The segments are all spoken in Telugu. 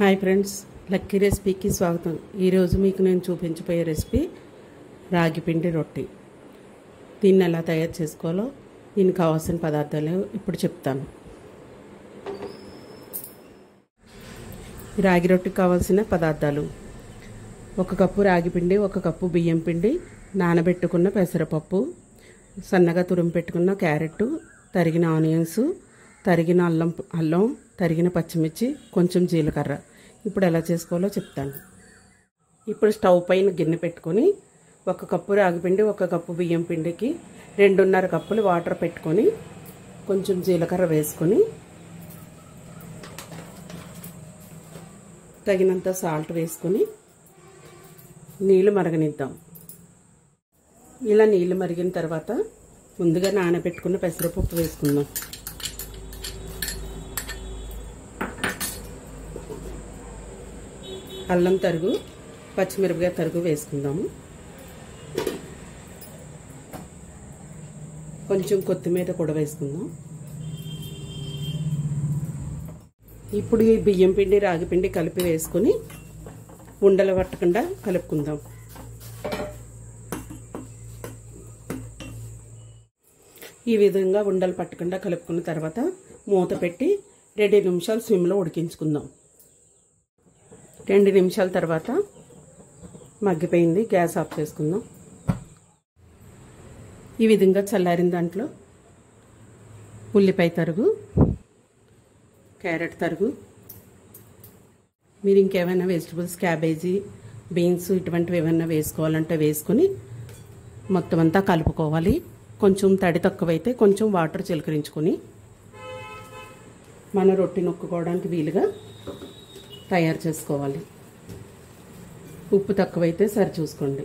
హాయ్ ఫ్రెండ్స్, లక్కీ రెసిపీకి స్వాగతం. ఈరోజు మీకు నేను చూపించబోయే రెసిపీ రాగి పిండి రొట్టి. దీన్ని ఎలా తయారు చేసుకోవాలో దీనికి కావాల్సిన పదార్థాలు ఇప్పుడు చెప్తాను. రాగి రొట్టికి కావాల్సిన పదార్థాలు: 1 కప్పు రాగి పిండి, 1 కప్పు బియ్యం పిండి, నానబెట్టుకున్న పెసరపప్పు, సన్నగా తురుము పెట్టుకున్న క్యారెట్, తరిగిన ఆనియన్స్, తరిగిన అల్లం, తరిగిన పచ్చిమిర్చి, కొంచెం జీలకర్ర. ఇప్పుడు ఎలా చేసుకోవాలో చెప్తాను. ఇప్పుడు స్టవ్ పైన గిన్నె పెట్టుకొని 1 కప్పు రాగిపిండి, 1 కప్పు బియ్యం పిండికి 2.5 కప్పులు వాటర్ పెట్టుకొని కొంచెం జీలకర్ర వేసుకొని తగినంత సాల్ట్ వేసుకొని నీళ్ళు మరగనిద్దాం. ఇలా నీళ్ళు మరిగిన తర్వాత ముందుగా నానబెట్టుకున్న పెసరపప్పు వేసుకుందాం. అల్లం తరుగు, పచ్చిమిరపకాయ తరుగు వేసుకుందాము. కొంచెం కొత్తిమీర కూడా వేసుకుందాం. ఇప్పుడు ఈ బియ్యం పిండి రాగి పిండి కలిపి వేసుకొని ఉండలు పట్టకుండా కలుపుకుందాం. ఈ విధంగా ఉండలు పట్టకుండా కలుపుకున్న తర్వాత మూత పెట్టి 2 నిమిషాలు సిమ్లో ఉడికించుకుందాం. 2 నిమిషాల తర్వాత మగ్గిపోయింది, గ్యాస్ ఆఫ్ చేసుకుందాం. ఈ విధంగా చల్లారిన దాంట్లో ఉల్లిపాయ తరుగు, క్యారెట్ తరుగు, మీరు ఇంకేమైనా వెజిటబుల్స్, క్యాబేజీ, బీన్స్ ఇటువంటివి ఏమైనా వేసుకోవాలంటే వేసుకొని మొత్తం అంతా కలుపుకోవాలి. కొంచెం తడి తక్కువైతే కొంచెం వాటర్ చిలకరించుకొని మన రొట్టి నొక్కుకోవడానికి వీలుగా తయారు చేసుకోవాలి. ఉప్పు తక్కువైతే సరి చూసుకోండి.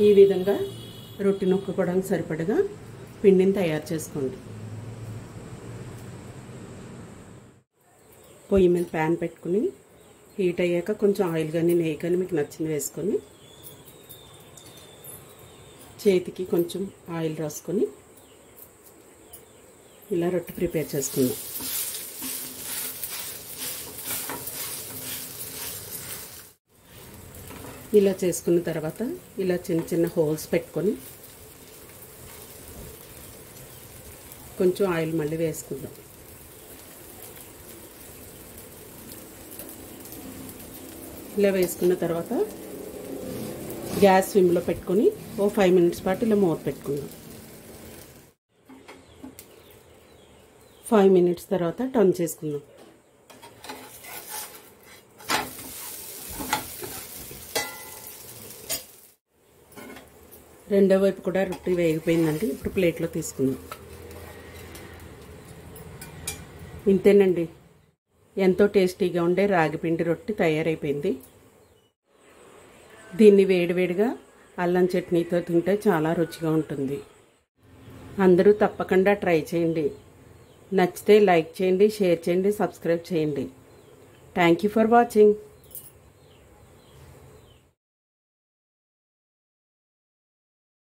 ఈ విధంగా రొట్టి నొక్కుకోవడానికి సరిపడగా పిండిని తయారు చేసుకోండి. పొయ్యి మీద ప్యాన్ పెట్టుకుని హీట్ అయ్యాక కొంచెం ఆయిల్ కానీ నెయ్యి కానీ మీకు నచ్చింది వేసుకొని చేతికి కొంచెం ఆయిల్ రాసుకొని ఇలా రొట్టె ప్రిపేర్ చేసుకుందాం. ఇలా చేసుకున్న తర్వాత ఇలా చిన్న చిన్న హోల్స్ పెట్టుకొని కొంచెం ఆయిల్ మళ్ళీ వేసుకుందాం. ఇలా వేసుకున్న తర్వాత గ్యాస్ సిమ్లో పెట్టుకొని 5 మినిట్స్ పాటు ఇలా మూత పెట్టుకుందాం. 5 మినిట్స్ తర్వాత టర్న్ చేసుకుందాం. రెండో వైపు కూడా రొట్టి వేగిపోయిందండి. ఇప్పుడు ప్లేట్లో తీసుకుందాం. ఇంతేనండి, ఎంతో టేస్టీగా ఉండే రాగిపిండి రొట్టి తయారైపోయింది. దీన్ని వేడివేడిగా అల్లం చట్నీతో తింటే చాలా రుచిగా ఉంటుంది. అందరూ తప్పకుండా ట్రై చేయండి. నచ్చితే లైక్ చేయండి, షేర్ చేయండి, సబ్స్క్రైబ్ చేయండి. Thank you for watching.